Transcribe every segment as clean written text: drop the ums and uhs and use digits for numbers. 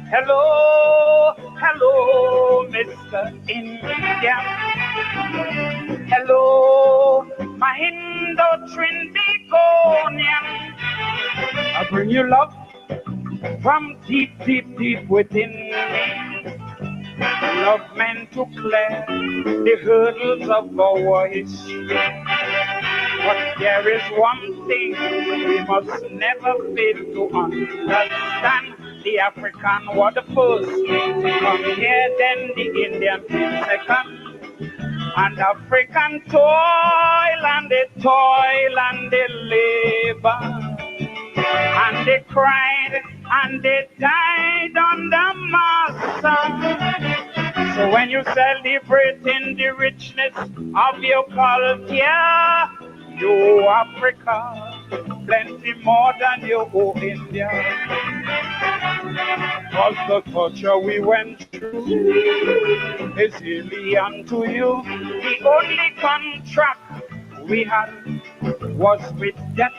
Hello, hello, Mr. Indian. Hello, my Indo-Trinbagonian. I bring you love from deep, deep, deep within me. Love meant to clear the hurdles of our history. But there is one thing we must never fail to understand. The African was the first to come here, then the Indian came second. And African toil and they toil and they labor. And they cried and they died under master. So when you celebrating the richness of your culture, you Africa, plenty more than you owe India. Cause the torture we went through is alien to you. The only contract we had was with death.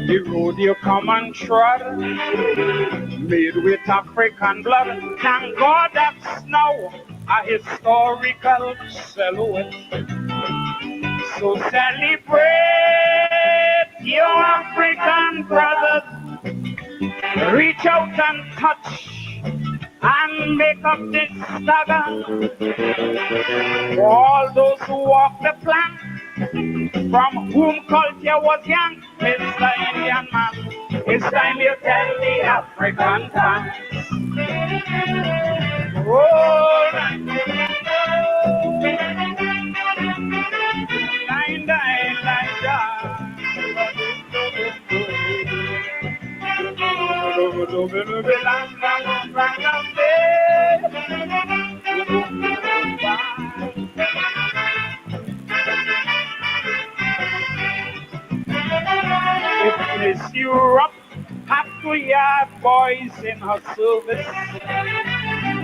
The road you come and trod, made with African blood. Thank God that's now a historical silhouette. So celebrate your African brothers. Reach out and touch and make up this stagger. For all those who walk the plank, from whom culture was young, Mr. Indian man, it's time you tell the African tongue. Oh, if Miss Europe had 2 yard boys in her service,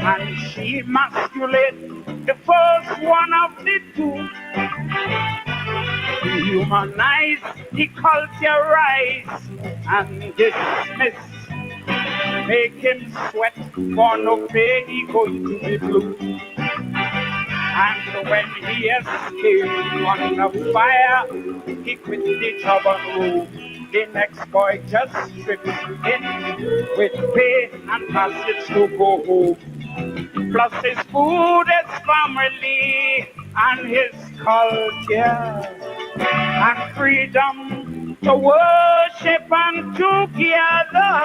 and she emasculated the first one of the two, dehumanize, deculturize, and dismiss, make him sweat for no pay, he going to be blue. And when he escaped under fire, he quit the job and room. The next boy just stripped in with pay and passage to go home. Plus his food, his family, and his culture, and freedom to worship and together.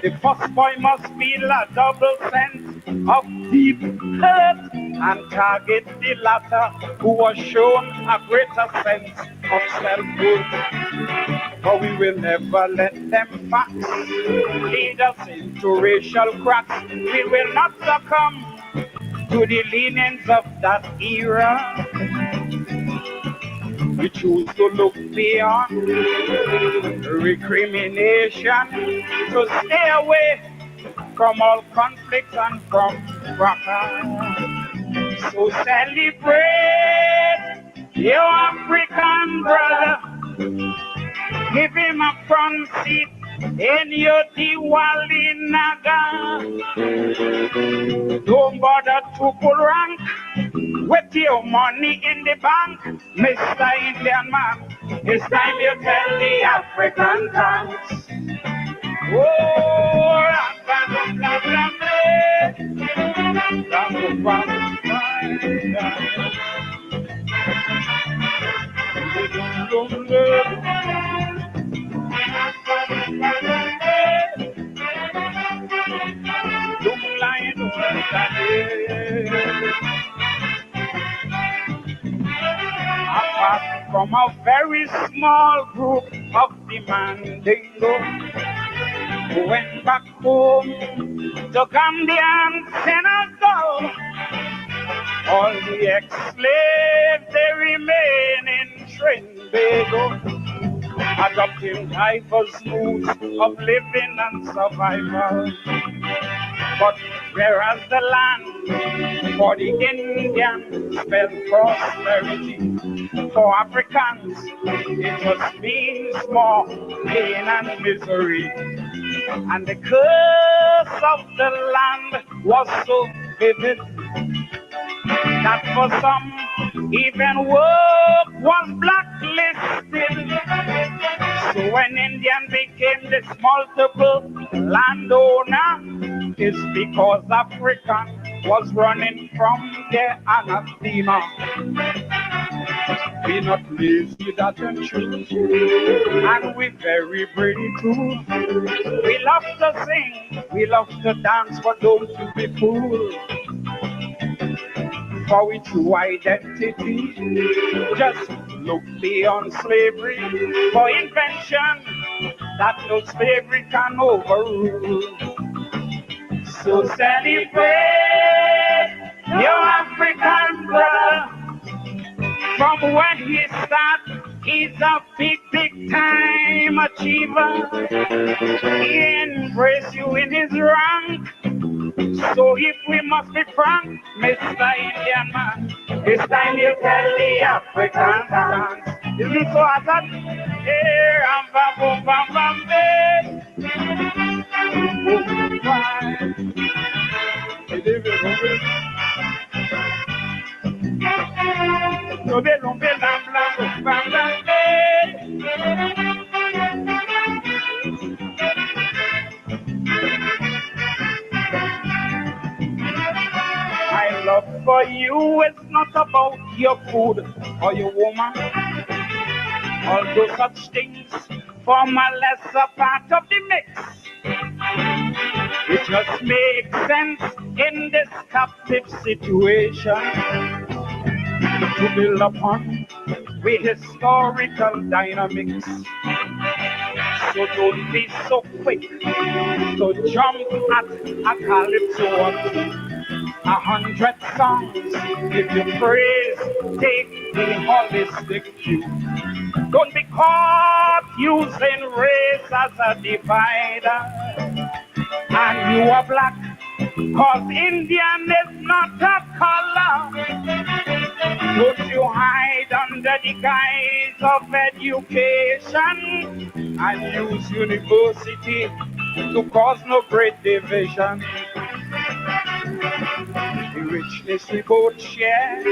The first boy must feel a double sense of deep hurt and target the latter who was shown a greater sense of self-worth. But we will never let them facts lead us into racial cracks. We will not succumb to the leanings of that era. We choose to look beyond recrimination, to stay away from all conflict and from fracas. So celebrate your African brother. Give him a front seat in your Diwali Naga. Don't bother to pull rank with your money in the bank, Mr. Indian man. It's time you tell the African thanks. Oh, apart from a very small group of demandingo who went back home to Gambia and Senegal, all the ex-slaves they remain in Trinbago, adopting diverse moods of living and survival. But whereas the land for the Indians spelled prosperity, for Africans it just means more pain and misery. And the curse of the land was so vivid that for some even work was blacklisted. So when Indian became this multiple landowner, it's because African was running from their anathema. We not lazy, that and true, and we very brave too. We love to sing, we love to dance, but don't you be fooled. For we true identity, just look beyond slavery. For invention that no slavery can overrule. So celebrate your African brother. From when he started, he's a big, big time achiever. He embraces you in his rank. So if we must be frank, Mr. Indian man, it's time you tell the African dance. Isn't it so as that? Hey, bam, bam, bam, bam, my love for you is not about your food or your woman, although such things form a lesser part of the mix. It just makes sense in this captive situation to build upon with historical dynamics. So don't be so quick to jump at a calypso or two. 100 songs give you praise, take the holistic view. Don't be caught using race as a divider. And you are black, cause Indian is not a color. Don't you hide under the guise of education and use university to cause no great division. The richness we both share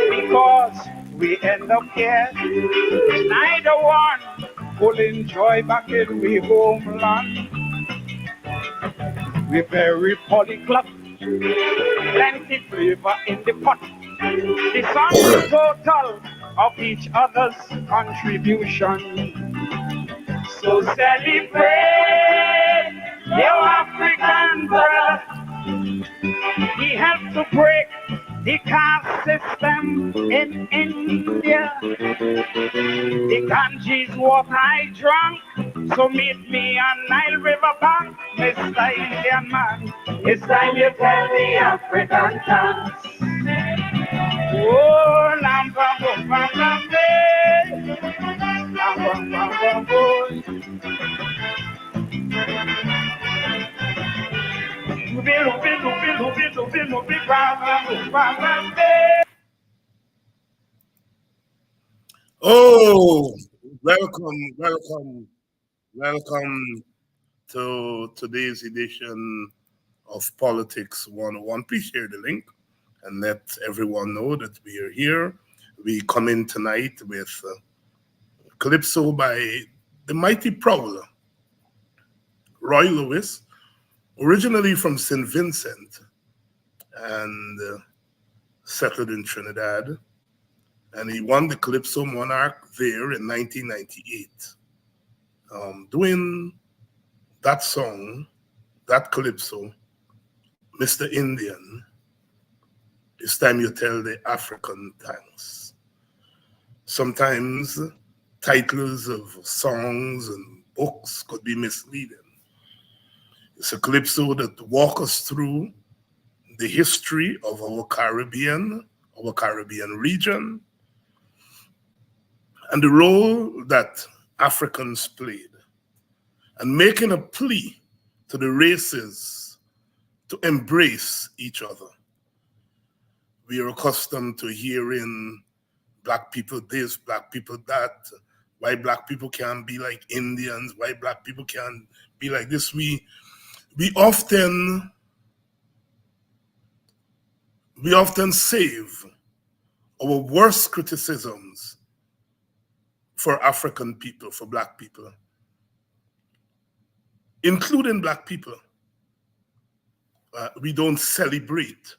because we end up here. Neither one will enjoy back in we homeland. We're very polyglot, plenty flavor in the pot. The sum total of each other's contribution. So celebrate your African brother. He helped to break the caste system in India. The Ganges water I drank, so meet me on Nile River bank, Mr. Indian man. It's time you tell the African dance. Oh, lam bam bam bam bam lam bam bam bam Oh, welcome to today's edition of Politics 101. Please share the link and let everyone know that we are here. We come in tonight with Calypso by the mighty Prowler, Roy Lewis, originally from St. Vincent and settled in Trinidad. And he won the Calypso Monarch there in 1998. Doing that song, that Calypso, Mr. Indian, it's time you tell the African thanks. Sometimes titles of songs and books could be misleading. It's a Calypso that walks us through the history of our Caribbean region, and the role that Africans played, and making a plea to the races to embrace each other. We are accustomed to hearing black people this, black people that, why black people can't be like Indians, why black people can't be like this. We often save our worst criticisms for African people, for black people, including black people. We don't celebrate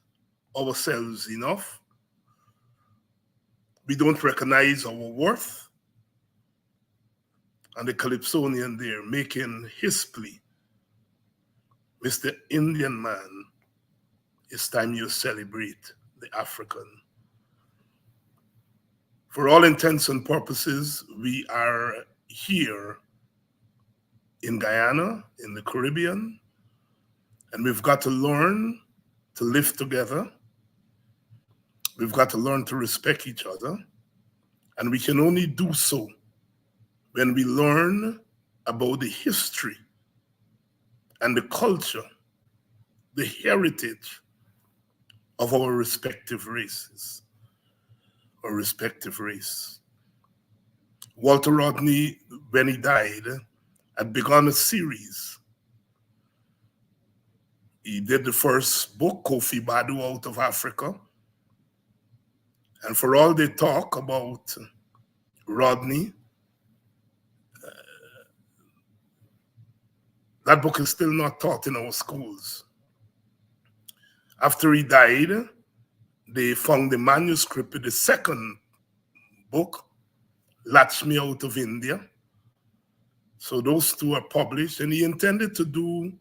ourselves enough. We don't recognize our worth. And the Calypsonian there making his plea, Mr. Indian man, it's time you celebrate the African. For all intents and purposes, we are here in Guyana, in the Caribbean, and we've got to learn to live together. We've got to learn to respect each other. And we can only do so when we learn about the history and the culture, the heritage of our respective races, or respective race. Walter Rodney, when he died, had begun a series. He did the first book, Kofi Badu Out of Africa. And for all they talk about Rodney, that book is still not taught in our schools. After he died, they found the manuscript of the second book, Latch Me Out of India. So those two are published, and he intended to do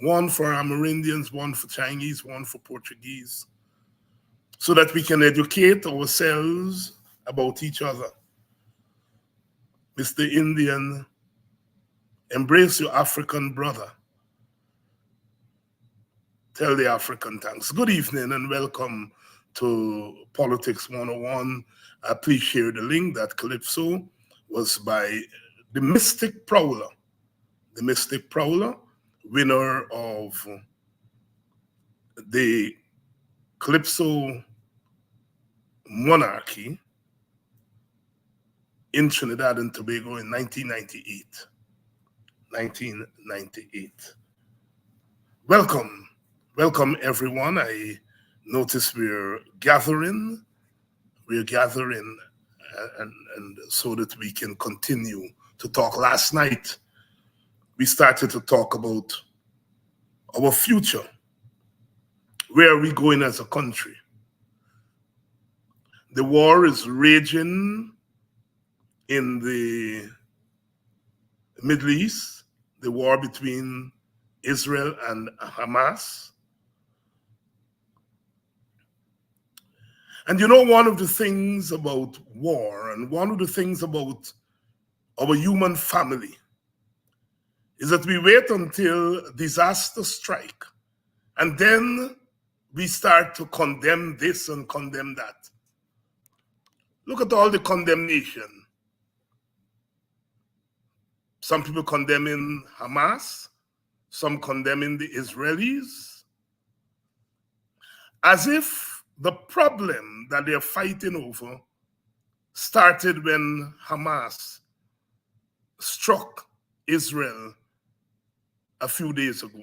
one for Amerindians, one for Chinese, one for Portuguese, so that we can educate ourselves about each other. Mr. Indian, embrace your African brother. Tell the African thanks. Good evening and welcome to Politics 101. Please share the link. That Calypso was by the Mystic Prowler. The Mystic Prowler, winner of the Calypso Monarchy in Trinidad and Tobago in 1998. 1998. Welcome everyone. I notice we're gathering and so that we can continue to talk. Last night, we started to talk about our future. Where are we going as a country? The war is raging in the Middle East, the war between Israel and Hamas. And you know, one of the things about war and one of the things about our human family is that we wait until disaster strike and then we start to condemn this and condemn that. Look at all the condemnation. Some people condemning Hamas, some condemning the Israelis, as if the problem that they're fighting over started when Hamas struck Israel a few days ago.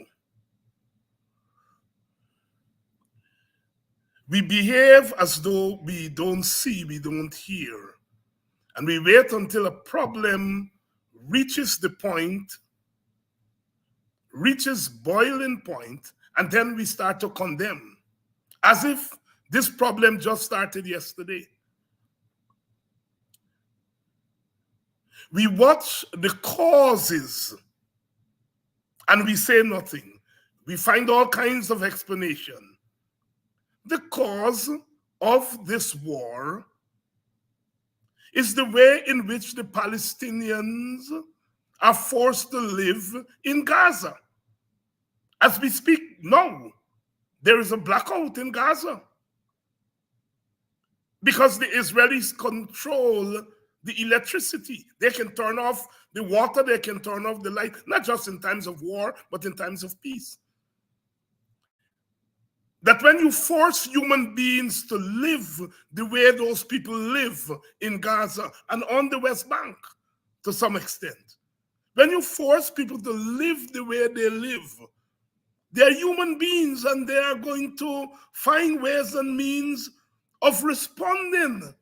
We behave as though we don't see, we don't hear, and we wait until a problem reaches the point, reaches boiling point, and then we start to condemn, as if this problem just started yesterday. We watch the causes and we say nothing. We find all kinds of explanation. The cause of this war is the way in which the Palestinians are forced to live in Gaza. As we speak now, there is a blackout in Gaza because the Israelis control the electricity. They can turn off the water, they can turn off the light, not just in times of war, but in times of peace. that when you force human beings to live the way those people live in Gaza and on the West Bank to some extent, when you force people to live the way they live, they're human beings and they are going to find ways and means of responding.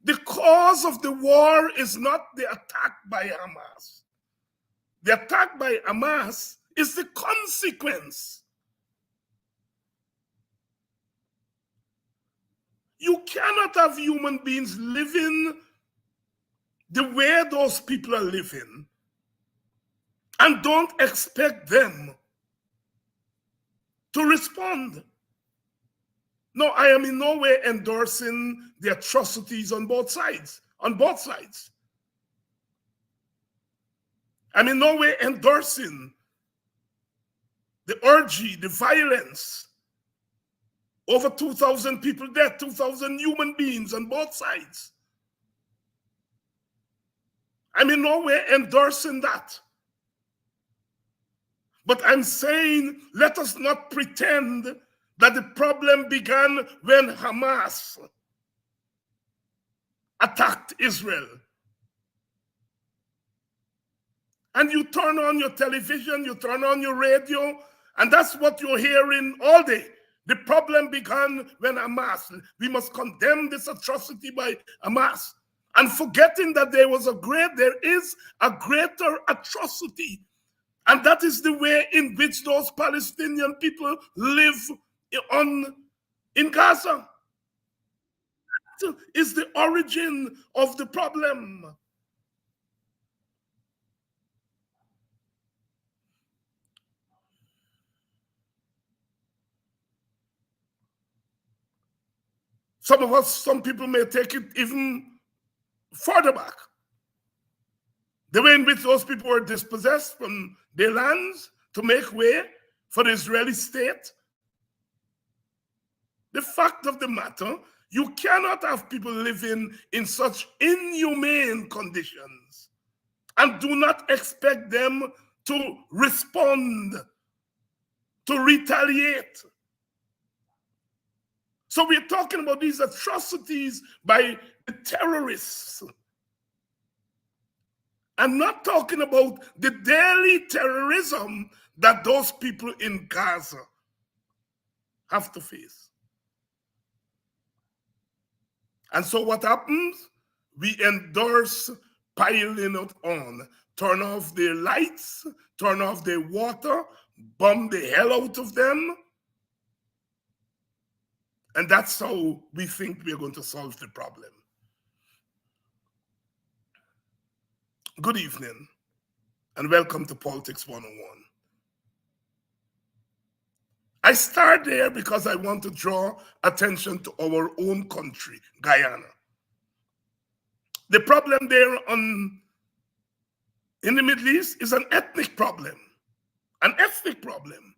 The cause of the war is not the attack by Hamas. The attack by Hamas is the consequence. You cannot have human beings living the way those people are living and don't expect them to respond. No, I am in no way endorsing the atrocities on both sides. On both sides. I'm in no way endorsing the orgy, the violence. Over 2,000 people dead, 2,000 human beings on both sides. I'm in no way endorsing that. But I'm saying, let us not pretend that the problem began when Hamas attacked Israel. And you turn on your television, you turn on your radio, and that's what you're hearing all day. The problem began when Hamas. We must condemn this atrocity by Hamas. And forgetting that there is a greater atrocity. And that is the way in which those Palestinian people live in Gaza. That is the origin of the problem. Some people may take it even further back. The way in which those people were dispossessed from their lands to make way for the Israeli state. The fact of the matter, you cannot have people living in such inhumane conditions and do not expect them to respond, to retaliate. So we're talking about these atrocities by the terrorists. I'm not talking about the daily terrorism that those people in Gaza have to face. And so what happens? We endorse piling it on. Turn off their lights, turn off their water, bomb the hell out of them. And that's how we think we're going to solve the problem. Good evening, and welcome to Politics 101. I start there because I want to draw attention to our own country, Guyana. The problem there in the Middle East is an ethnic problem. An ethnic problem.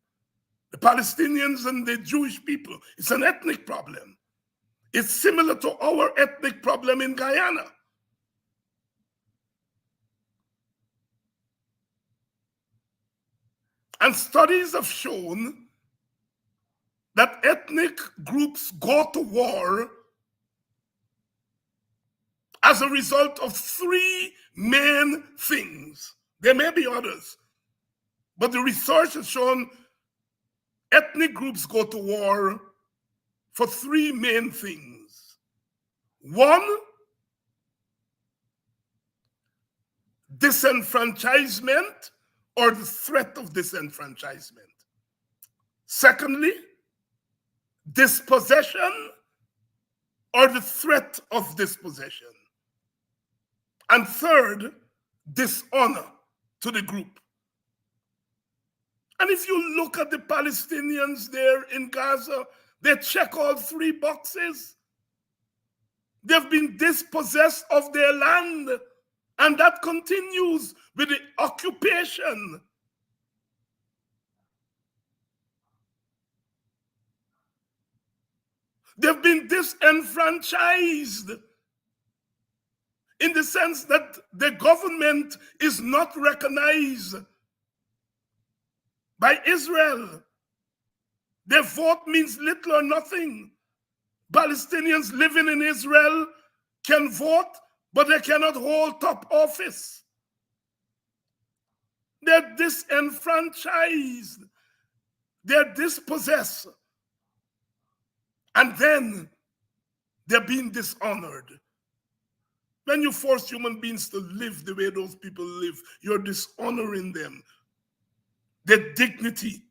The Palestinians and the Jewish people, it's an ethnic problem. It's similar to our ethnic problem in Guyana. And studies have shown that ethnic groups go to war as a result of three main things. There may be others, but the research has shown ethnic groups go to war for three main things. One, disenfranchisement or the threat of disenfranchisement. Secondly, dispossession or the threat of dispossession. And third, dishonor to the group. And if you look at the Palestinians there in Gaza, they check all three boxes. They've been dispossessed of their land, and that continues with the occupation. They've been disenfranchised in the sense that the government is not recognized by Israel. Their vote means little or nothing. Palestinians living in Israel can vote, but they cannot hold top office. They're disenfranchised. They're dispossessed. And then they're being dishonored. When you force human beings to live the way those people live, you're dishonoring them, their dignity.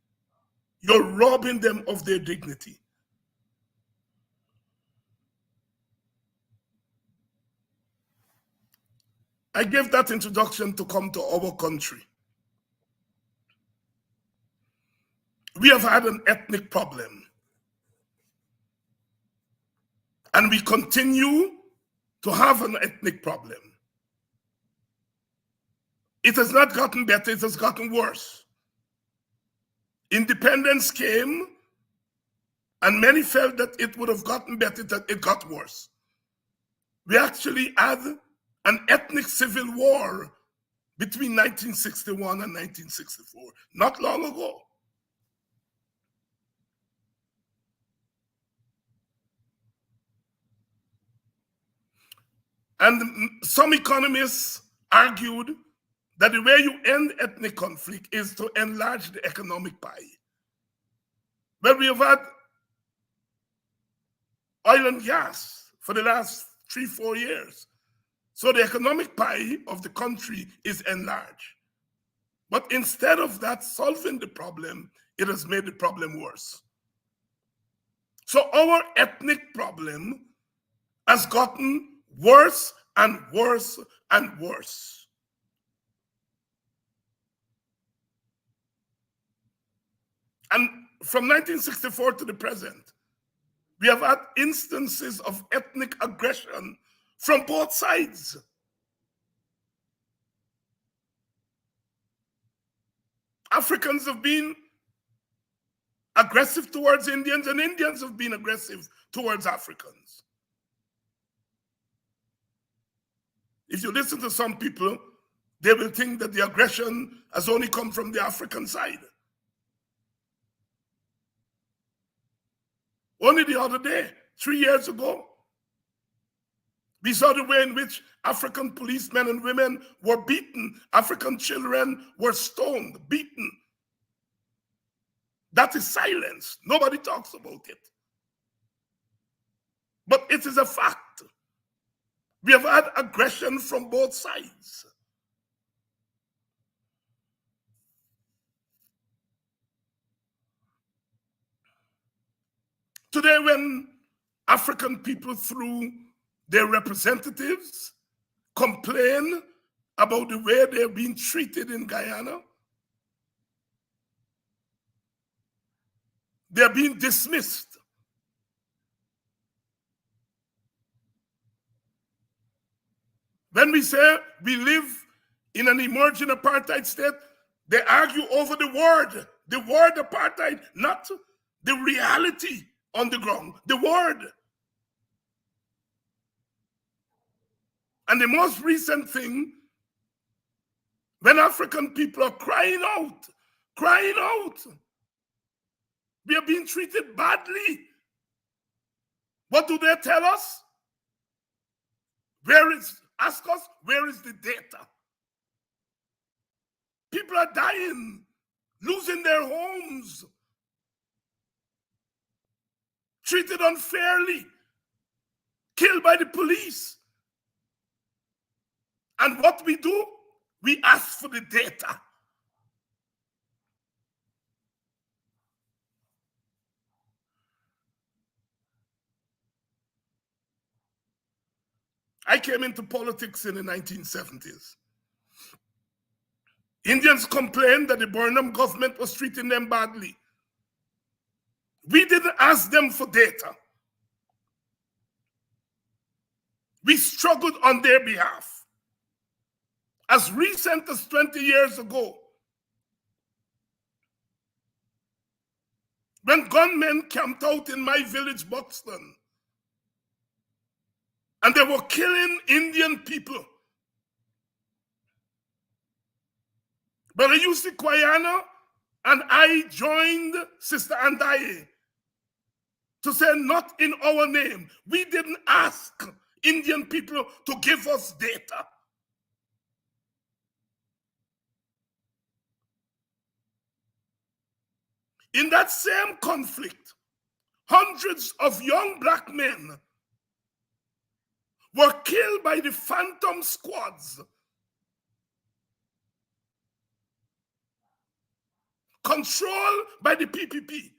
You're robbing them of their dignity. I gave that introduction to come to our country. We have had an ethnic problem. And we continue to have an ethnic problem. It has not gotten better, it has gotten worse. Independence came, and many felt that it would have gotten better, that it got worse. We actually had an ethnic civil war between 1961 and 1964, not long ago. And some economists argued that the way you end ethnic conflict is to enlarge the economic pie. Well, we have had oil and gas for the last 3-4 years. So the economic pie of the country is enlarged. But instead of that solving the problem, it has made the problem worse. So our ethnic problem has gotten worse and worse and worse. And from 1964 to the present, we have had instances of ethnic aggression from both sides. Africans have been aggressive towards Indians, and Indians have been aggressive towards Africans. If you listen to some people, they will think that the aggression has only come from the African side. Only the other day, 3 years ago, we saw the way in which African policemen and women were beaten. African children were stoned, beaten. That is silence. Nobody talks about it. But it is a fact. We have had aggression from both sides. Today, when African people, through their representatives, complain about the way they're being treated in Guyana, they're being dismissed. When we say we live in an emerging apartheid state, they argue over the word apartheid, not the reality on the ground, the word. And the most recent thing, when African people are crying out, we are being treated badly. What do they tell us? Ask us, where is the data? People are dying, losing their homes, treated unfairly, killed by the police. And what we do? We ask for the data. I came into politics in the 1970s. Indians complained that the Burnham government was treating them badly. We didn't ask them for data. We struggled on their behalf. As recent as 20 years ago, when gunmen camped out in my village, Buxton, and they were killing Indian people. But I used the Guyana And I joined Sister Andaye to say, not in our name. We didn't ask Indian people to give us data. In that same conflict, hundreds of young black men were killed by the phantom squads controlled by the PPP.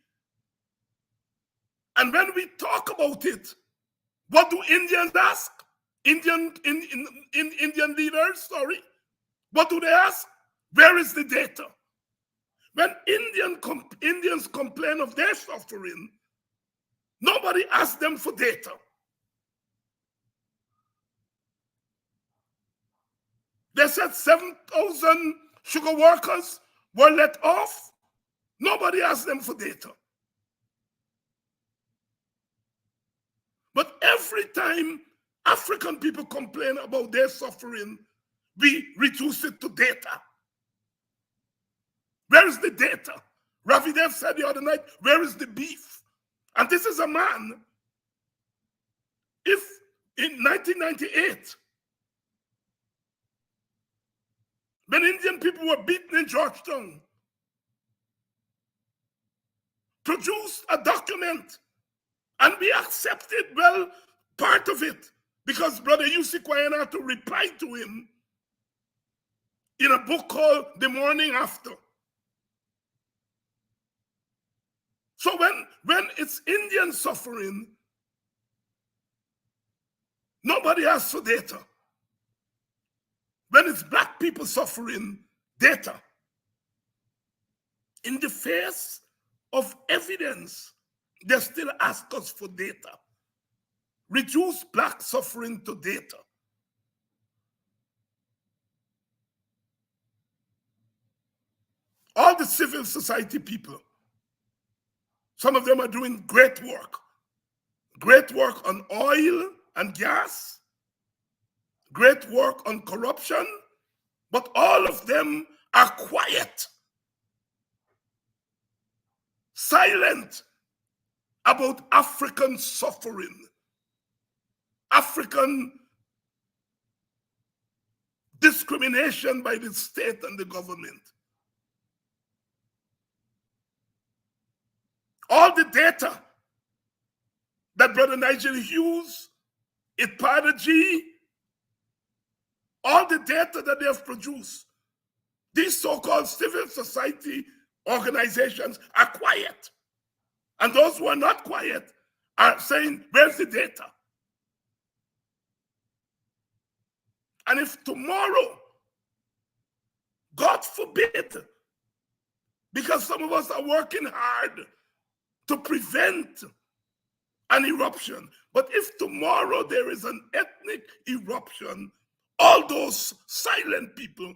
And when we talk about it, what do Indians ask? Indian leaders, sorry. What do they ask? Where is the data? When Indians complain of their suffering, nobody asks them for data. They said 7,000 sugar workers were let off. Nobody asked them for data. But every time African people complain about their suffering, we reduce it to data. Where is the data? Ravi Dev said the other night, where is the beef? And this is a man, if in 1998, when Indian people were beaten in Georgetown, produced a document, and we accepted, well, part of it, because Brother Yussi Kwayanato replied to him in a book called The Morning After. So when it's Indian suffering, nobody asks for data. When it's black people suffering, data. In the face of evidence, they still ask us for data. Reduce black suffering to data. All the civil society people, some of them are doing great work on oil and gas, great work on corruption, but all of them are quiet, silent about African suffering, African discrimination by the state and the government. All the data that Brother Nigel Hughes, Ipada G, all the data that they have produced, these so-called civil society organizations are quiet. And those who are not quiet are saying, where's the data? And if tomorrow, God forbid, because some of us are working hard to prevent an eruption, but if tomorrow there is an ethnic eruption, all those silent people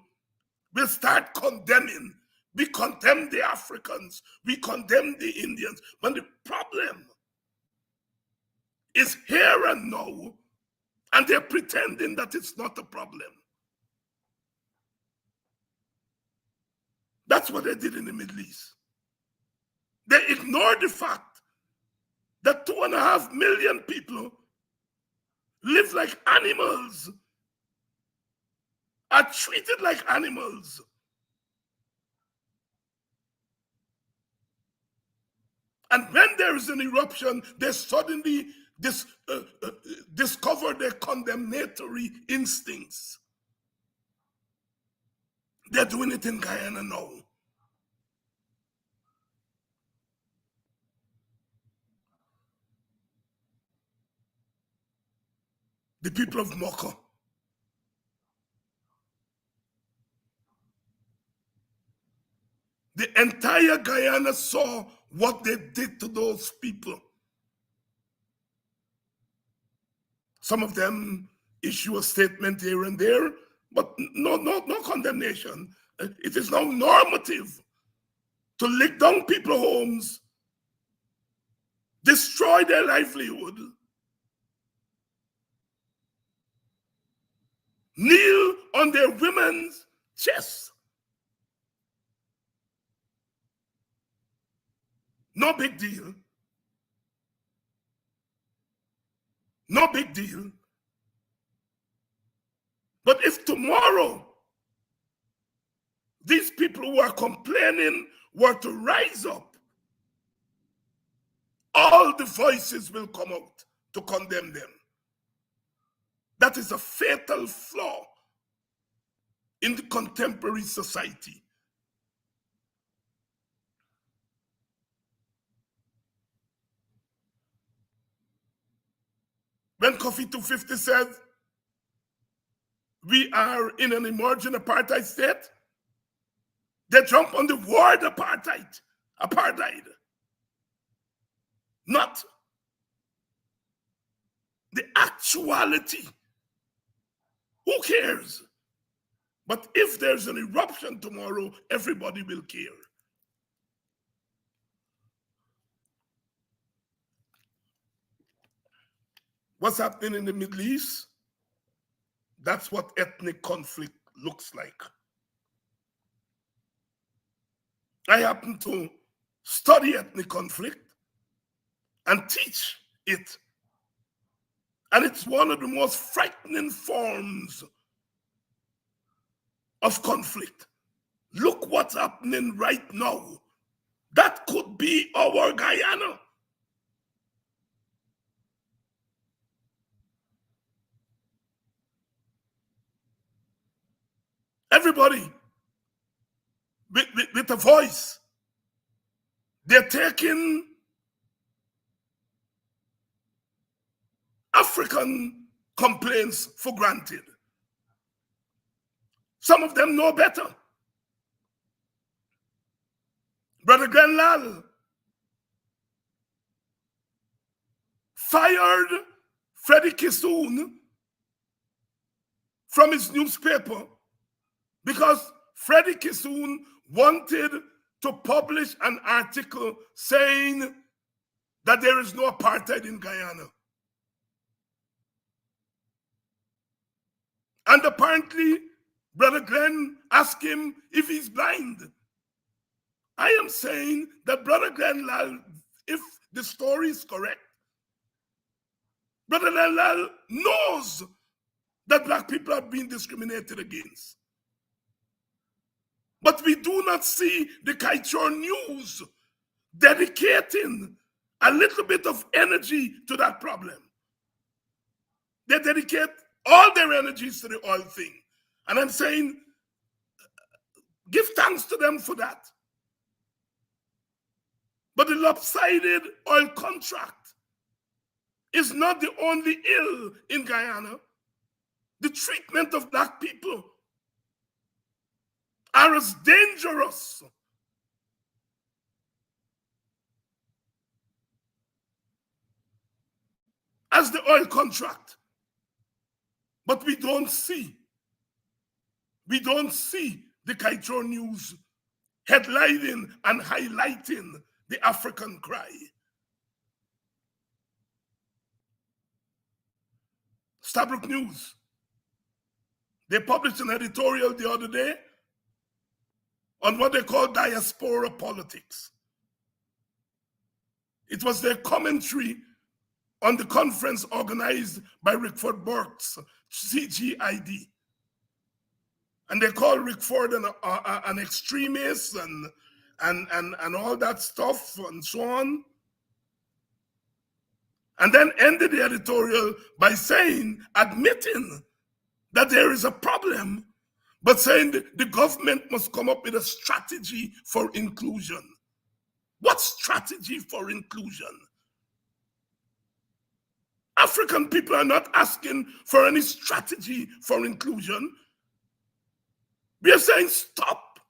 will start condemning. We condemn the Africans, we condemn the Indians, but the problem is here and now, and they're pretending that it's not a problem. That's what they did in the Middle East. They ignored the fact that 2.5 million people live like animals, are treated like animals. And when there is an eruption, they suddenly discover their condemnatory instincts. They're doing it in Guyana now. The people of Mocha. The entire Guyana saw what they did to those people. Some of them issue a statement here and there, but no condemnation. It is now normative to lick down people's homes, destroy their livelihood, kneel on their women's chests, No big deal. No big deal. But if tomorrow these people who are complaining were to rise up, all the voices will come out to condemn them. That is a fatal flaw in the contemporary society. When Kofi 250 said we are in an emerging apartheid state, they jump on the word apartheid, not the actuality. Who cares? But if there's an eruption tomorrow, everybody will care. What's happening in the Middle East? That's what ethnic conflict looks like. I happen to study ethnic conflict and teach it. And it's one of the most frightening forms of conflict. Look what's happening right now. That could be our Guyana. Everybody with a voice, they're taking African complaints for granted. Some of them know better. Brother Glenn fired Freddie Kissoon from his newspaper because Freddie Kissoon wanted to publish an article saying that there is no apartheid in Guyana. And apparently, Brother Glenn asked him if he's blind. I am saying that Brother Glenn Lal, if the story is correct, Brother Glenn Lal knows that black people are being discriminated against. But we do not see the Kaichor News dedicating a little bit of energy to that problem. They dedicate all their energies to the oil thing. And I'm saying, give thanks to them for that. But the lopsided oil contract is not the only ill in Guyana. The treatment of black people are as dangerous as the oil contract. But we don't see the Kaichor News headlining and highlighting the African cry. Stabrook News, they published an editorial the other day on what they call diaspora politics. It was their commentary on the conference organized by Rickford Burke's CGID. And they call Rickford an extremist and all that stuff and so on. And then ended the editorial by admitting that there is a problem, but saying that the government must come up with a strategy for inclusion. What strategy for inclusion? African people are not asking for any strategy for inclusion. We are saying stop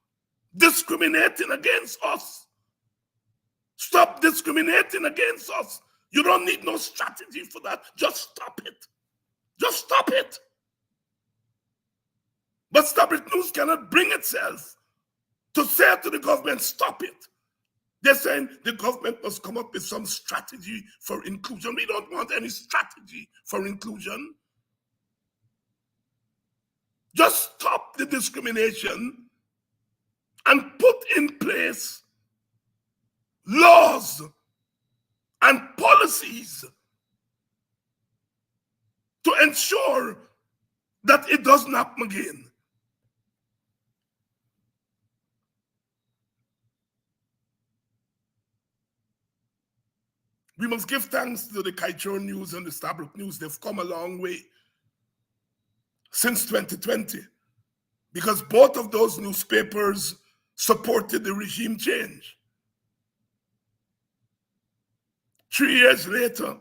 discriminating against us. Stop discriminating against us. You don't need no strategy for that. Just stop it. Just stop it. But Stabrook News cannot bring itself to say to the government, stop it. They're saying the government must come up with some strategy for inclusion. We don't want any strategy for inclusion. Just stop the discrimination and put in place laws and policies to ensure that it doesn't happen again. We must give thanks to the Kaichor News and the Stabrook News. They've come a long way since 2020 because both of those newspapers supported the regime change. 3 years later,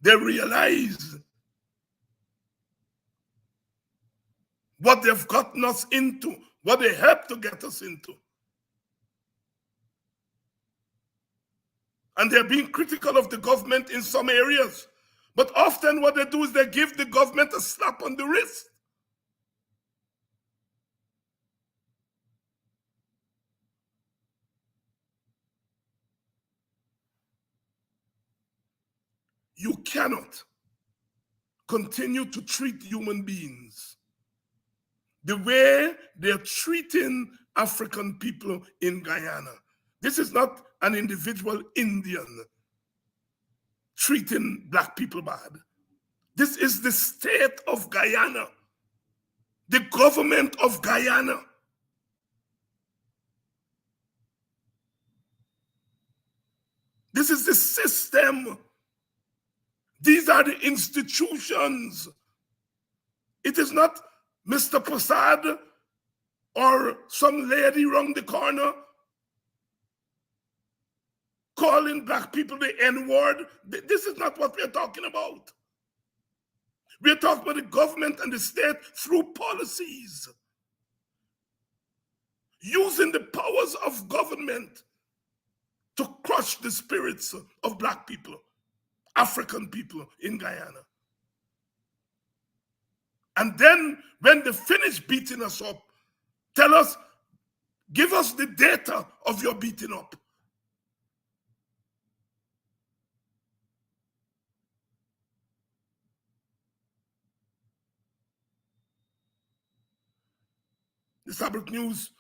they realized what they've gotten us into, what they helped to get us into. And they're being critical of the government in some areas. But often what they do is they give the government a slap on the wrist. You cannot continue to treat human beings the way they're treating African people in Guyana. This is not an individual Indian treating black people bad. This is the state of Guyana, the government of Guyana. This is the system. These are the institutions. It is not Mr. Prasad or some lady around the corner calling black people the N-word. This is not what we're talking about. We're talking about the government and the state through policies, using the powers of government to crush the spirits of black people, African people in Guyana. And then when they finish beating us up, tell us, give us the data of your beating up. The Stabrook News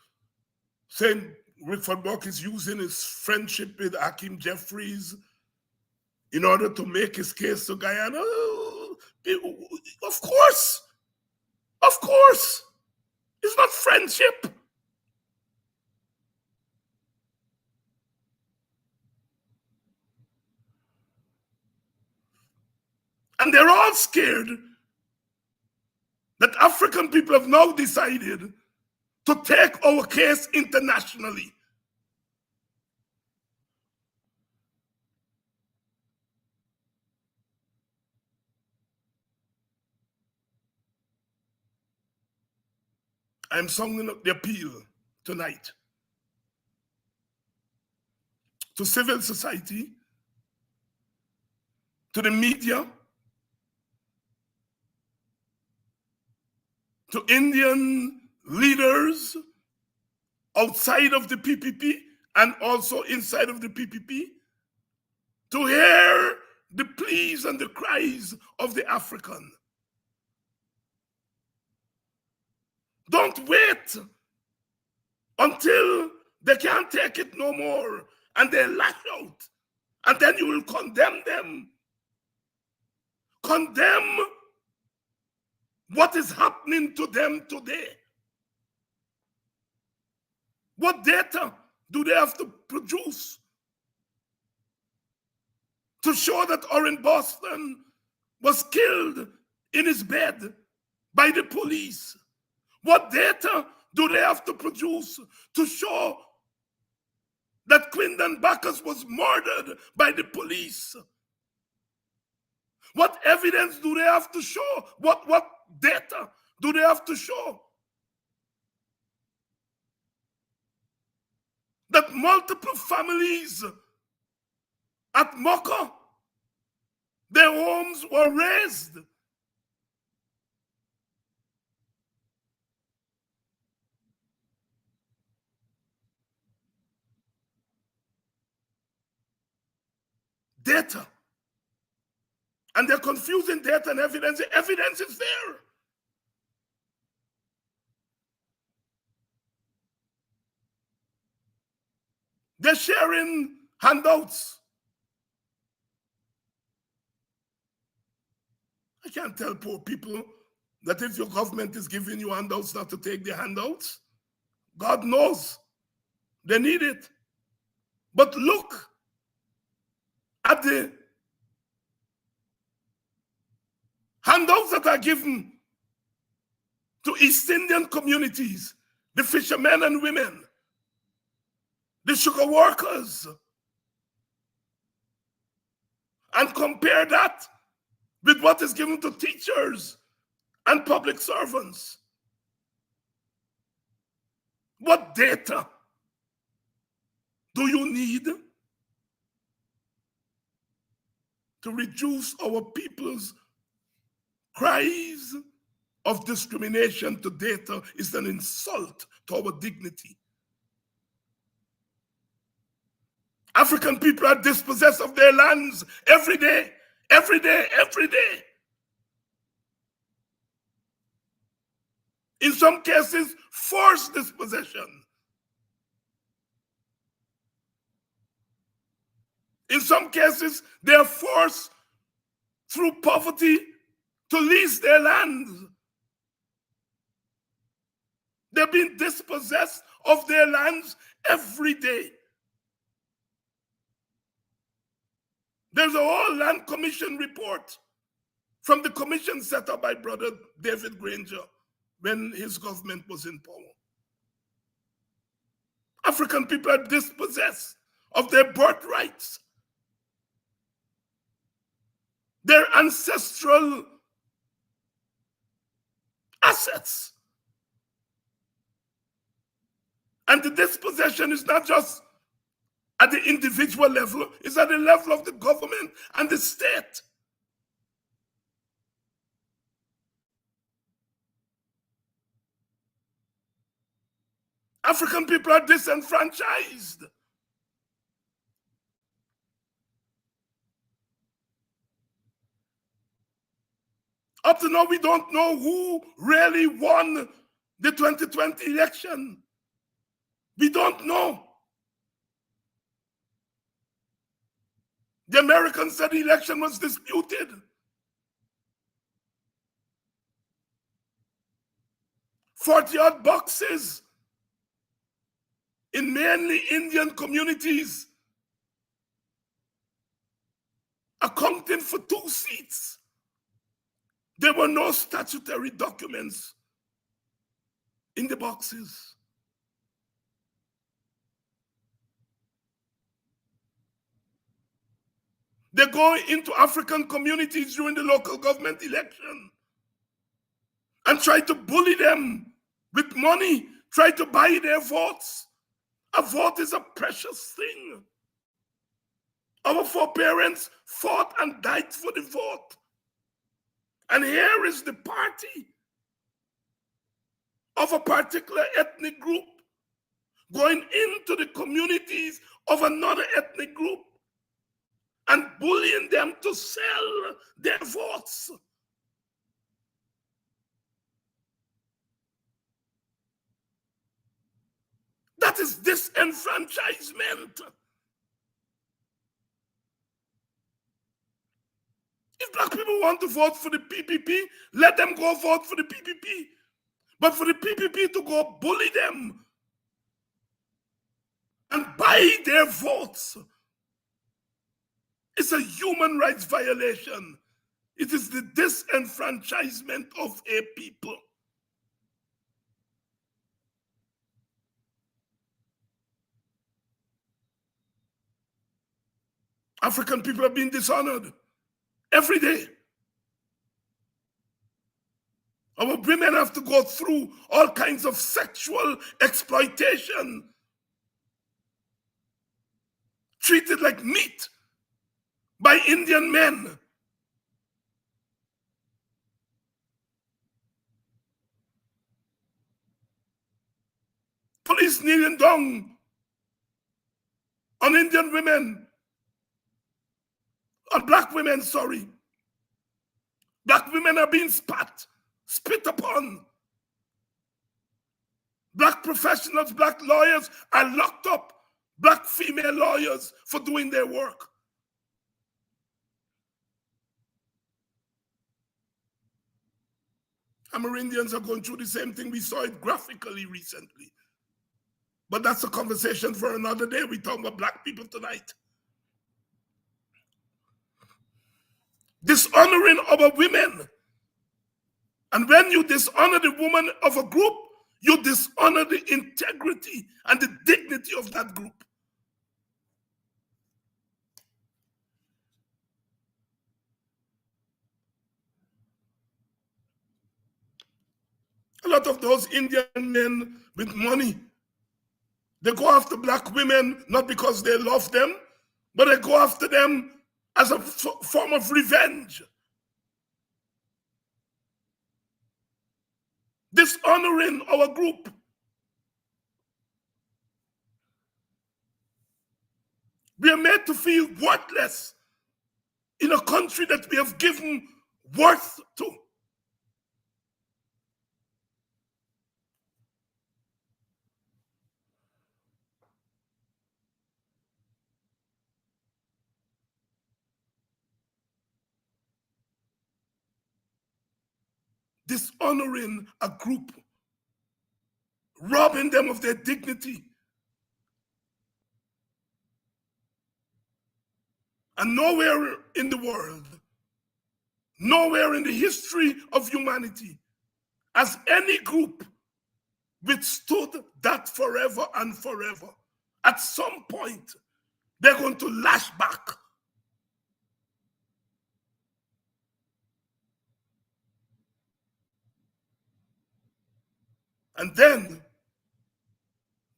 saying Rickford Buck is using his friendship with Hakeem Jeffries in order to make his case to Guyana. Of course. Of course. It's not friendship. And they're all scared that African people have now decided to take our case internationally. I'm sounding up the appeal tonight to civil society, to the media, to Indian leaders outside of the PPP and also inside of the PPP, to hear the pleas and the cries of the African. Don't wait until they can't take it no more and they lash out, and then you will condemn them. Condemn what is happening to them today. What data do they have to produce to show that Orrin Boston was killed in his bed by the police? What data do they have to produce to show that Quindon Bacchus was murdered by the police? What evidence do they have to show? What data do they have to show? That multiple families at Mocha, their homes were razed. Data. And they're confusing data and evidence. The evidence is there. They're sharing handouts. I can't tell poor people that if your government is giving you handouts, not to take the handouts. God knows they need it. But look at the handouts that are given to East Indian communities, the fishermen and women, the sugar workers, and compare that with what is given to teachers and public servants. What data do you need to reduce our people's cries of discrimination to data? Is an insult to our dignity. African people are dispossessed of their lands every day, every day, every day. In some cases, forced dispossession. In some cases, they are forced through poverty to lease their lands. They're being dispossessed of their lands every day. There's a whole land commission report from the commission set up by Brother David Granger when his government was in power. African people are dispossessed of their birthrights, their ancestral assets. And the dispossession is not just at the individual level, it's at the level of the government and the state. African people are disenfranchised. Up to now, we don't know who really won the 2020 election. We don't know. The Americans said the election was disputed. $40-odd boxes in mainly Indian communities, accounting for 2 seats. There were no statutory documents in the boxes. They go into African communities during the local government election and try to bully them with money, try to buy their votes. A vote is a precious thing. Our foreparents fought and died for the vote. And here is the party of a particular ethnic group going into the communities of another ethnic group and bullying them to sell their votes. That is disenfranchisement. If black people want to vote for the PPP, let them go vote for the PPP. But for the PPP to go bully them and buy their votes, it's a human rights violation. It is the disenfranchisement of a people. African people are being dishonored every day. Our women have to go through all kinds of sexual exploitation, treated like meat by Indian men. Police kneeling down on Indian women, on black women, sorry. Black women are being spit upon. Black professionals, black lawyers are locked up black female lawyers for doing their work. Amerindians are going through the same thing. We saw it graphically recently. But that's a conversation for another day. We're talking about black people tonight. Dishonoring our women. And when you dishonor the woman of a group, you dishonor the integrity and the dignity of that group. A lot of those Indian men with money, they go after black women not because they love them, but they go after them as a form of revenge. Dishonoring our group. We are made to feel worthless in a country that we have given worth to. Dishonoring a group, robbing them of their dignity. And nowhere in the world, nowhere in the history of humanity has any group withstood that forever and forever. At some point, they're going to lash back. And then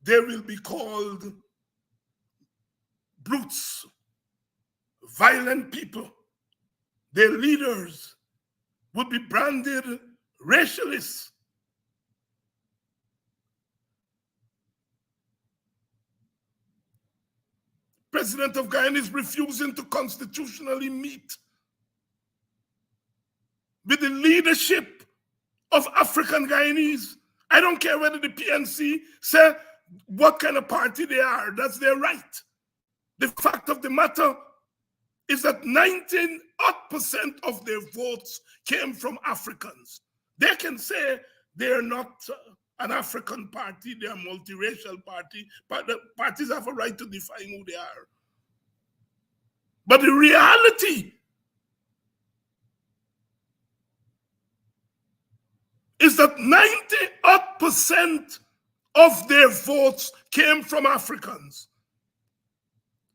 they will be called brutes, violent people. Their leaders would be branded racialists. President of Guyana is refusing to constitutionally meet with the leadership of African Guyanese. I don't care whether the PNC say what kind of party they are. That's their right. The fact of the matter is that 19% of their votes came from Africans. They can say they're not an African party, they're a multiracial party, but the parties have a right to define who they are. But the reality is that 90% of their votes came from Africans.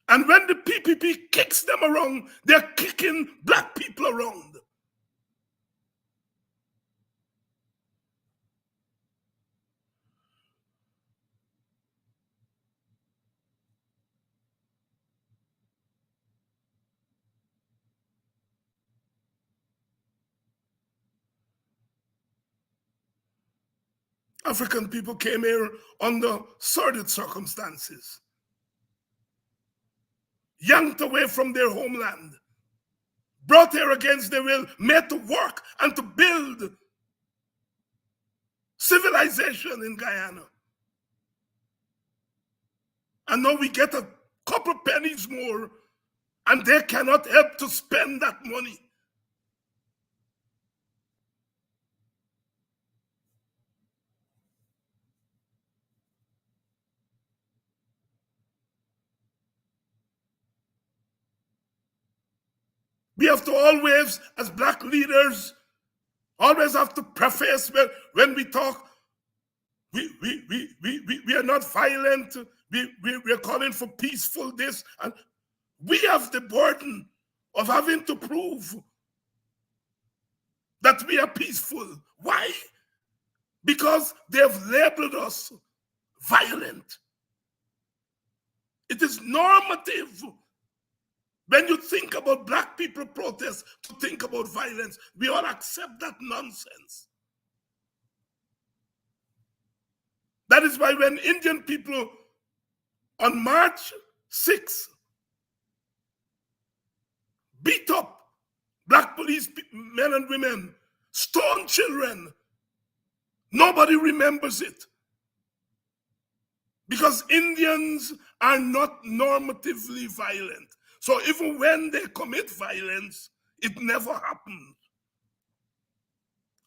And when the PPP kicks them around, they're kicking black people around. African people came here under sordid circumstances, yanked away from their homeland, brought here against their will, made to work and to build civilization in Guyana. And now we get a couple pennies more, and they cannot help to spend that money. We have to always, as black leaders, always have to preface when we talk, we are not violent, we are calling for peaceful this, and we have the burden of having to prove that we are peaceful. Why? Because they have labeled us violent. It is normative when you think about black people protests to think about violence. We all accept that nonsense. That is why when Indian people on March 6th beat up black police men and women, stone children, nobody remembers it. Because Indians are not normatively violent. So even when they commit violence, it never happens.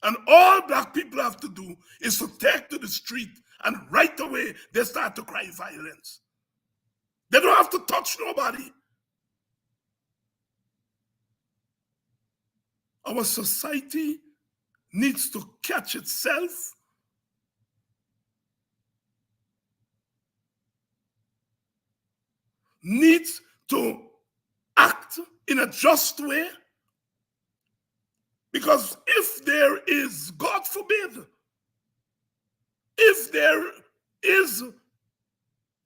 And all black people have to do is to take to the street, and right away they start to cry violence. They don't have to touch nobody. Our society needs to catch itself, needs to act in a just way, because if there is, God forbid, if there is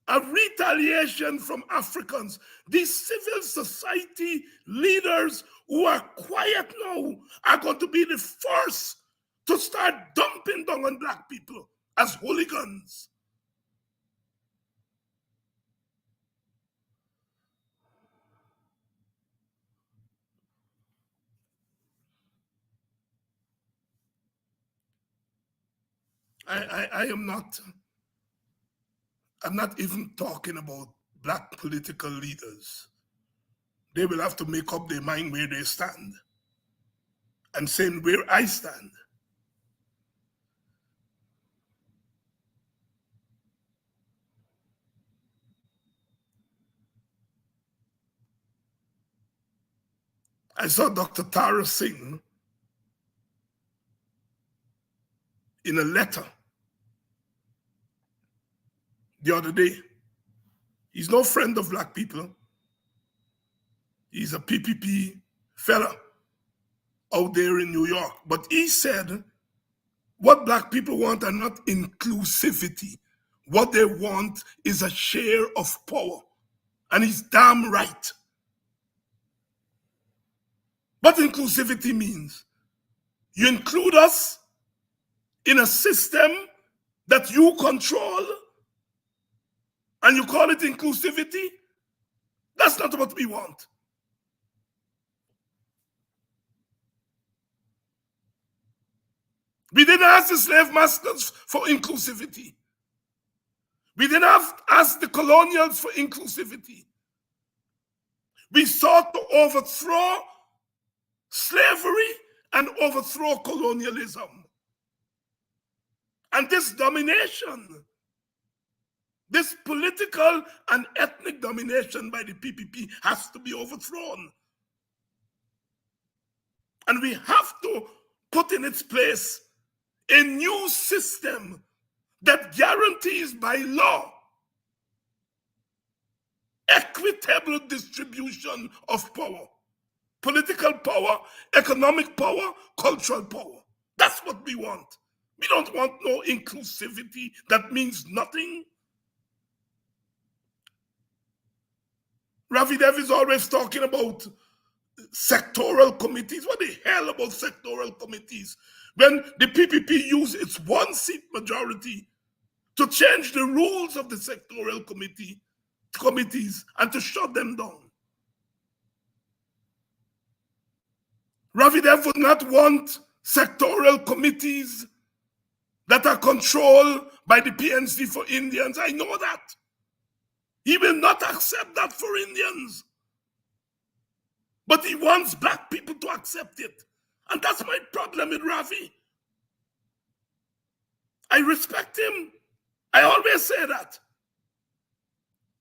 a retaliation from Africans, these civil society leaders who are quiet now are going to be the first to start dumping down on black people as hooligans. I'm not even talking about black political leaders. They will have to make up their mind where they stand. I'm saying where I stand. I saw Dr. Tara Singh in a letter the other day. He's no friend of black people. He's a PPP fella out there in New York. But he said what black people want are not inclusivity. What they want is a share of power. And he's damn right. What inclusivity means? You include us in a system that you control and you call it inclusivity? That's not what we want. We didn't ask the slave masters for inclusivity. We didn't ask the colonials for inclusivity. We sought to overthrow slavery and overthrow colonialism. And this domination, this political and ethnic domination by the PPP has to be overthrown. And we have to put in its place a new system that guarantees by law equitable distribution of power. Political power, economic power, cultural power. That's what we want. We don't want no inclusivity that means nothing. Ravi Dev is always talking about sectoral committees. What the hell about sectoral committees? When the PPP used its one-seat majority to change the rules of the sectoral committees and to shut them down. Ravi Dev would not want sectoral committees that are controlled by the PNC for Indians. I know that. He will not accept that for Indians. But he wants black people to accept it. And that's my problem with Ravi. I respect him. I always say that.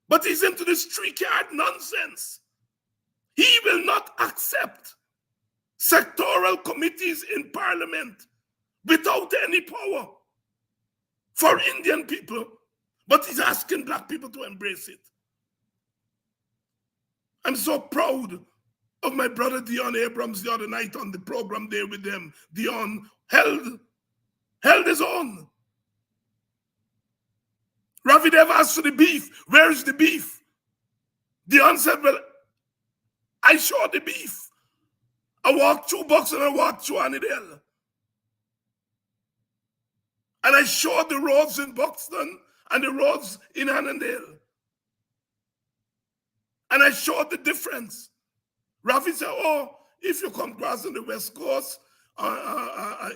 But he's into this street-yard nonsense. He will not accept sectoral committees in parliament without any power for Indian people. But he's asking black people to embrace it. I'm so proud of my brother Dion Abrams the other night on the program there with them. Dion held his own. Ravi Dev asked for the beef. Where is the beef? Dion said, well, I showed the beef. I walked through Buxton and I walked through Annandale. And I showed the roads in Buxton and the roads in Annandale. And I showed the difference. Rafi said, oh, if you come across on the West Coast,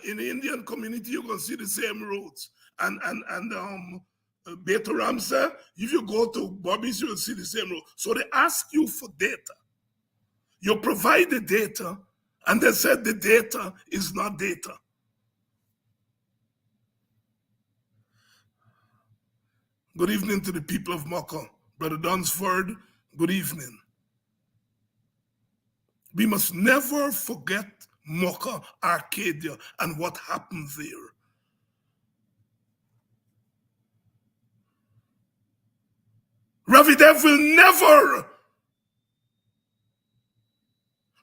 in the Indian community, you're going to see the same roads. And Beta Ramsey, if you go to Bobby's, you will see the same rule. So they ask you for data. You provide the data, and they said the data is not data. Good evening to the people of Mocha. Brother Dunsford, good evening. We must never forget Mocha, Arcadia, and what happened there. Ravi Dev will never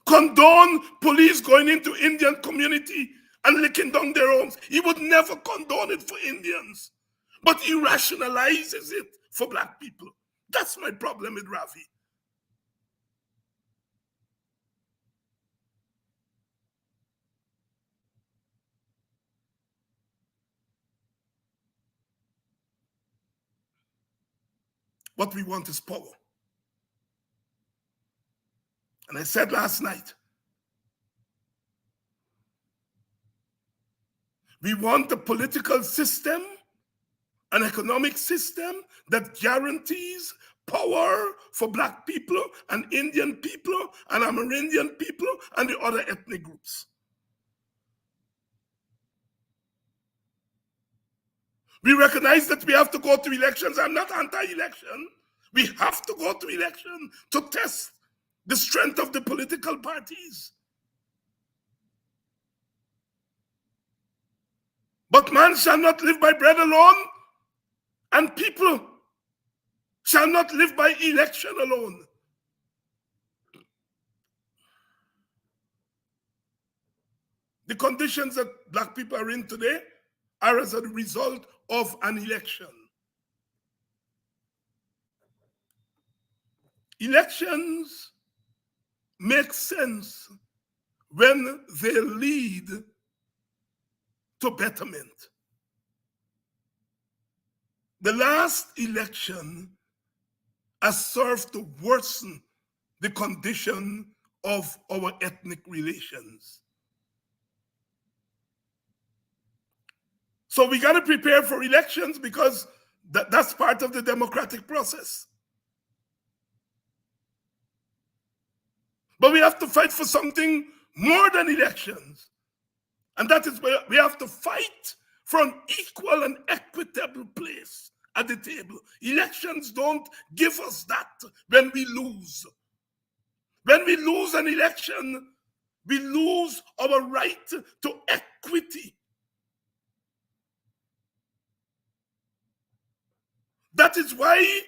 condone police going into Indian community and licking down their homes. He would never condone it for Indians. But he rationalizes it for black people. That's my problem with Ravi. What we want is power. And I said last night, we want a political system, an economic system that guarantees power for black people and Indian people and Amerindian people and the other ethnic groups. We recognize that we have to go to elections. I'm not anti-election. We have to go to election to test the strength of the political parties. But man shall not live by bread alone, and people shall not live by election alone. The conditions that black people are in today are as a result of an election. Elections make sense when they lead to betterment. The last election has served to worsen the condition of our ethnic relations. So we got to prepare for elections because that's part of the democratic process. But we have to fight for something more than elections. And that is where we have to fight for an equal and equitable place at the table. Elections don't give us that when we lose. When we lose an election, we lose our right to equity. That is why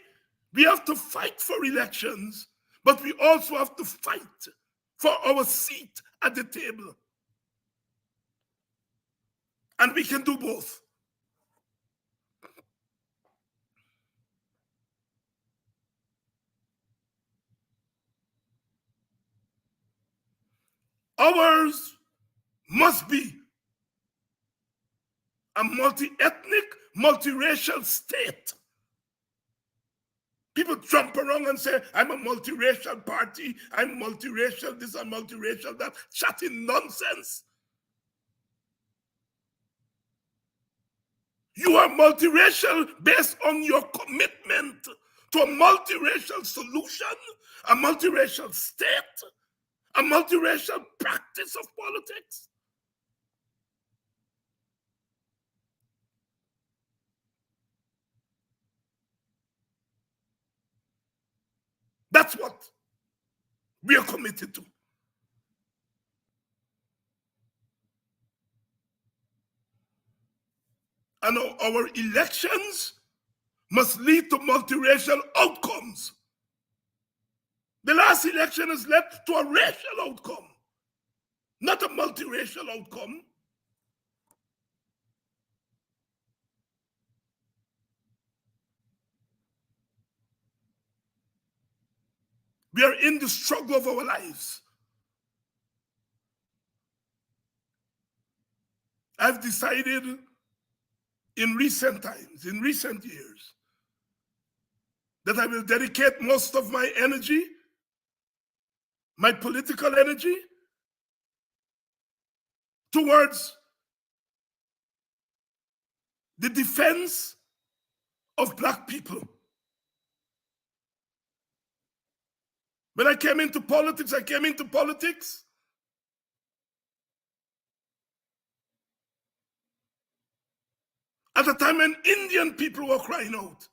we have to fight for elections, but we also have to fight for our seat at the table. And we can do both. Ours must be a multi-ethnic, multiracial state. People jump around and say, I'm a multiracial party, I'm multiracial this, I'm multiracial that, chatting nonsense. You are multiracial based on your commitment to a multiracial solution, a multiracial state, a multiracial practice of politics. That's what we are committed to. And our elections must lead to multiracial outcomes. The last election has led to a racial outcome, not a multiracial outcome. We are in the struggle of our lives. I've decided in recent times, in recent years, that I will dedicate most of my energy, my political energy, towards the defense of black people. When I came into politics at a time when Indian people were crying out.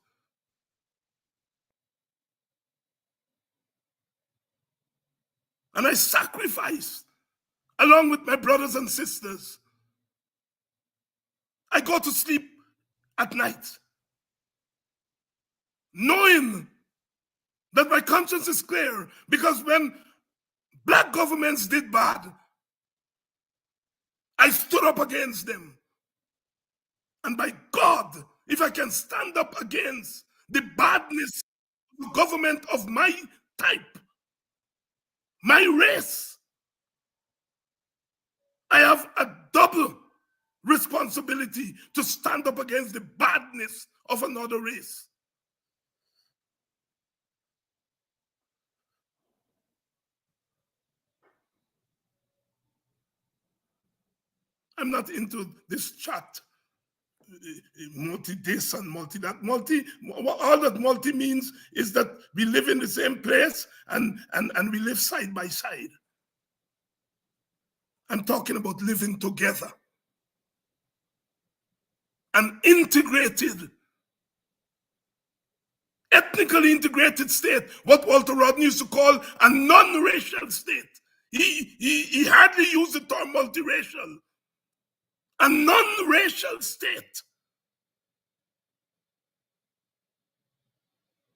And I sacrificed along with my brothers and sisters. I go to sleep at night knowing that my conscience is clear, because when black governments did bad, I stood up against them. And by God, if I can stand up against the badness of the government of my type, my race, I have a double responsibility to stand up against the badness of another race. I'm not into this chat, multi this and multi that. All that multi means is that we live in the same place and we live side by side. I'm talking about living together. An integrated, ethnically integrated state, what Walter Rodney used to call a non-racial state. He hardly used the term multiracial. A non-racial state.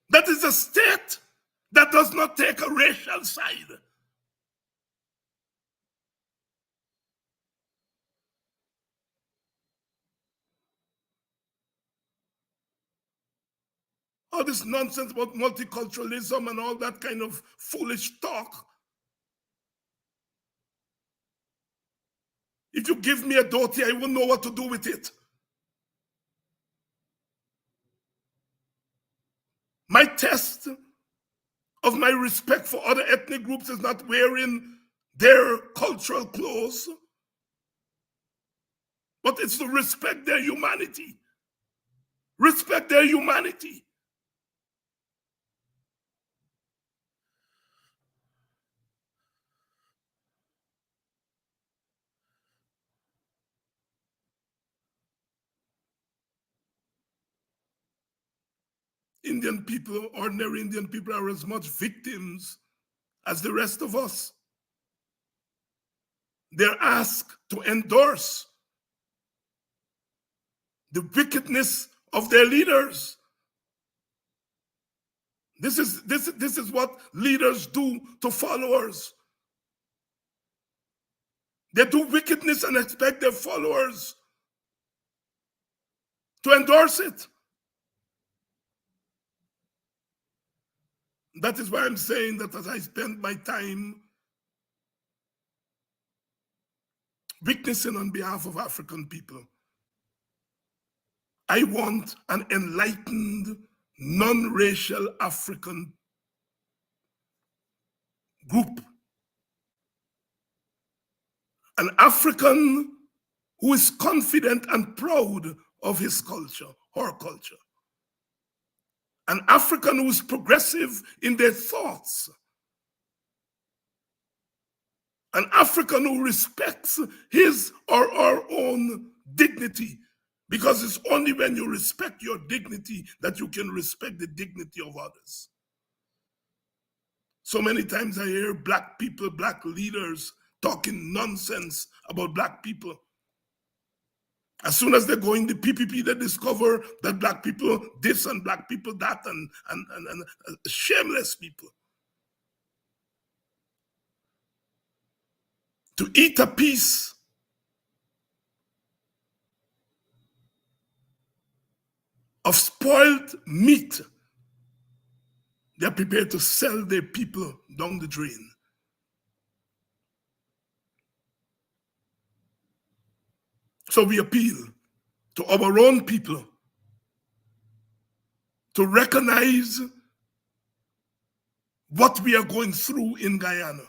That is a state that does not take a racial side. All this nonsense about multiculturalism and all that kind of foolish talk. If you give me a dhoti, I won't know what to do with it. My test of my respect for other ethnic groups is not wearing their cultural clothes, but it's to respect their humanity. Respect their humanity. Indian people, ordinary Indian people, are as much victims as the rest of us. They're asked to endorse the wickedness of their leaders. This is what leaders do to followers. They do wickedness and expect their followers to endorse it. That is why I'm saying that as I spend my time witnessing on behalf of African people, I want an enlightened, non-racial African group. An African who is confident and proud of his culture, her culture. An African who is progressive in their thoughts. An African who respects his or her own dignity. Because it's only when you respect your dignity that you can respect the dignity of others. So many times I hear black people, black leaders talking nonsense about black people. As soon as they go in the PPP, they discover that black people this and black people that, and shameless people. To eat a piece of spoiled meat, they're prepared to sell their people down the drain. So we appeal to our own people to recognize what we are going through in Guyana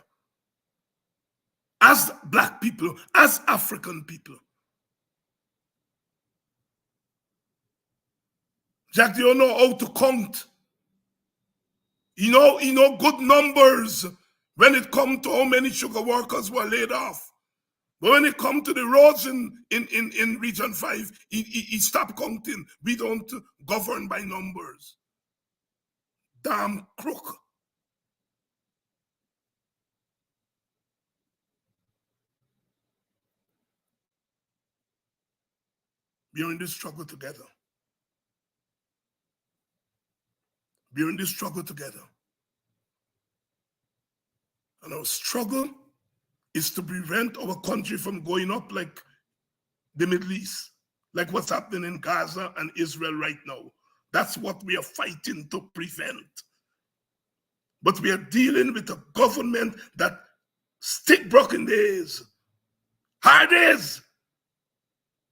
as black people, as African people. Jack, do you know how to count? You know good numbers when it comes to how many sugar workers were laid off. But when it comes to the roads in Region 5, he stopped counting. We don't govern by numbers. Damn crook. We are in this struggle together. We are in this struggle together. And our struggle is to prevent our country from going up like the Middle East, like what's happening in Gaza and Israel right now. That's what we are fighting to prevent. But we are dealing with a government that stick broken days, hard days.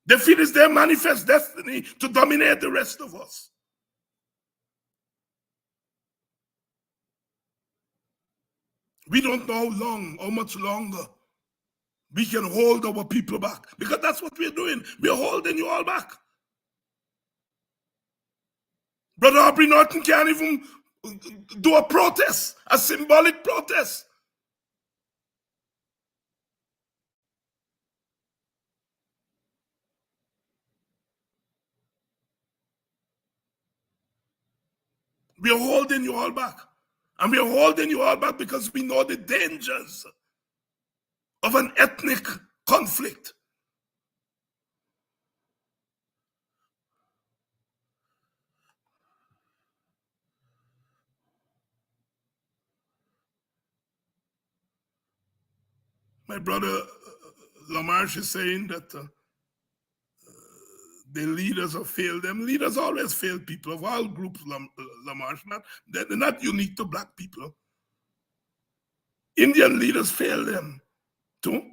They feel it's their manifest destiny to dominate the rest of us. We don't know how much longer we can hold our people back, because that's what we're doing. We're holding you all back. Brother Aubrey Norton can't even do a protest, a symbolic protest. We are holding you all back. And we are holding you all back because we know the dangers of an ethnic conflict. My brother Lamarche is saying that the leaders have failed them. Leaders always fail people of all groups, Lamarche. They're not unique to black people. Indian leaders fail them too.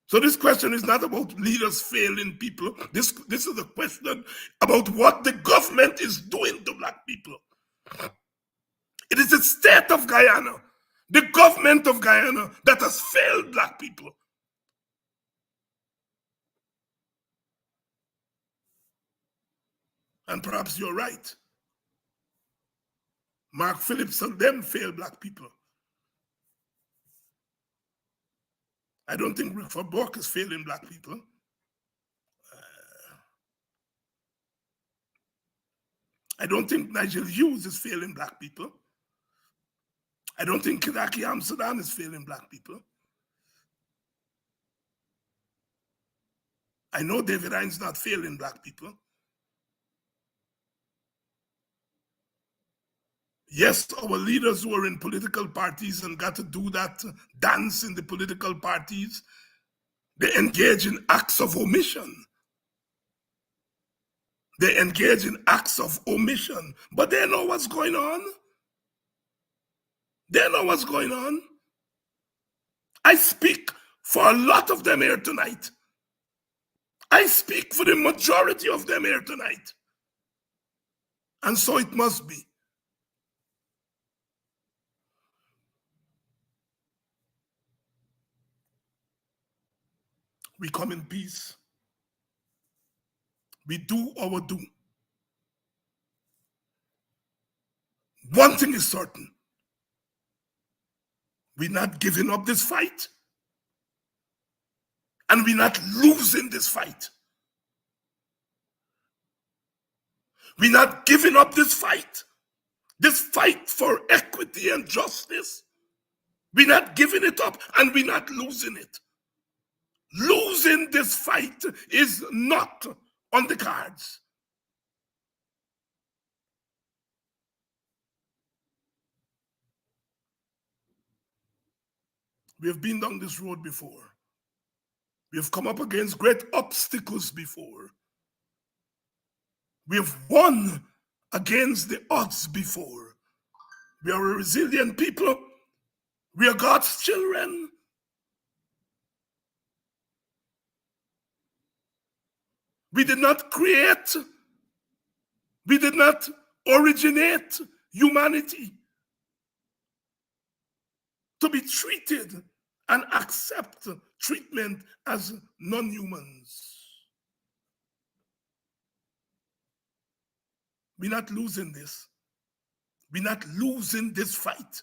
So this question is not about leaders failing people. This is a question about what the government is doing to black people. It is the state of Guyana, the government of Guyana, that has failed black people. And perhaps you're right. Mark Phillips and them failed black people. I don't think Rick Burke is failing black people. I don't think Nigel Hughes is failing black people. I don't think Kidaki Amsterdam is failing black people. I know David Hines not failing black people. Yes, our leaders who are in political parties and got to do that dance in the political parties, they engage in acts of omission. They engage in acts of omission, but they know what's going on. They know what's going on. I speak for a lot of them here tonight. I speak for the majority of them here tonight. And so it must be. We come in peace. We do our do. One thing is certain. We're not giving up this fight. And we're not losing this fight. We're not giving up this fight. This fight for equity and justice. We're not giving it up and we're not losing it. Losing this fight is not on the cards. We have been down this road before. We have come up against great obstacles before. We have won against the odds before. We are a resilient people. We are God's children. We did not create, we did not originate humanity to be treated and accept treatment as non-humans. We're not losing this. We're not losing this fight.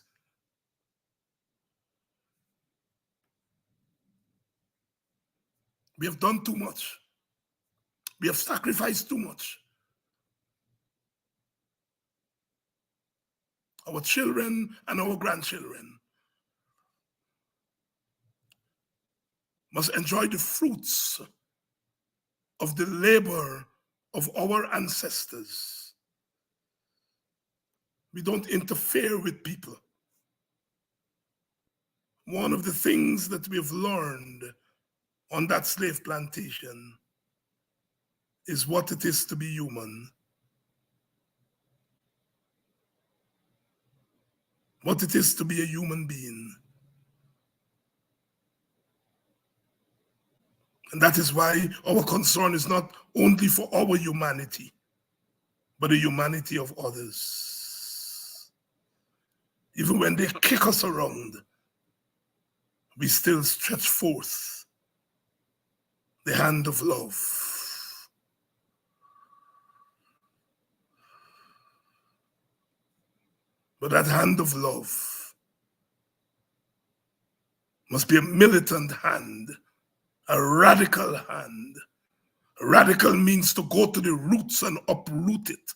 We have done too much. We have sacrificed too much. Our children and our grandchildren must enjoy the fruits of the labor of our ancestors. We don't interfere with people. One of the things that we have learned on that slave plantation is what it is to be human. What it is to be a human being. And that is why our concern is not only for our humanity, but the humanity of others. Even when they kick us around, we still stretch forth the hand of love. But that hand of love must be a militant hand, a radical hand. Radical means to go to the roots and uproot it.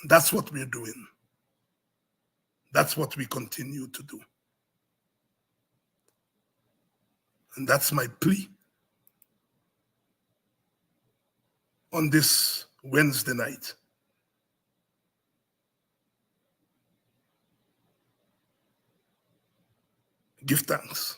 That's what we're doing. That's what we continue to do. And that's my plea on this Wednesday night. Give thanks.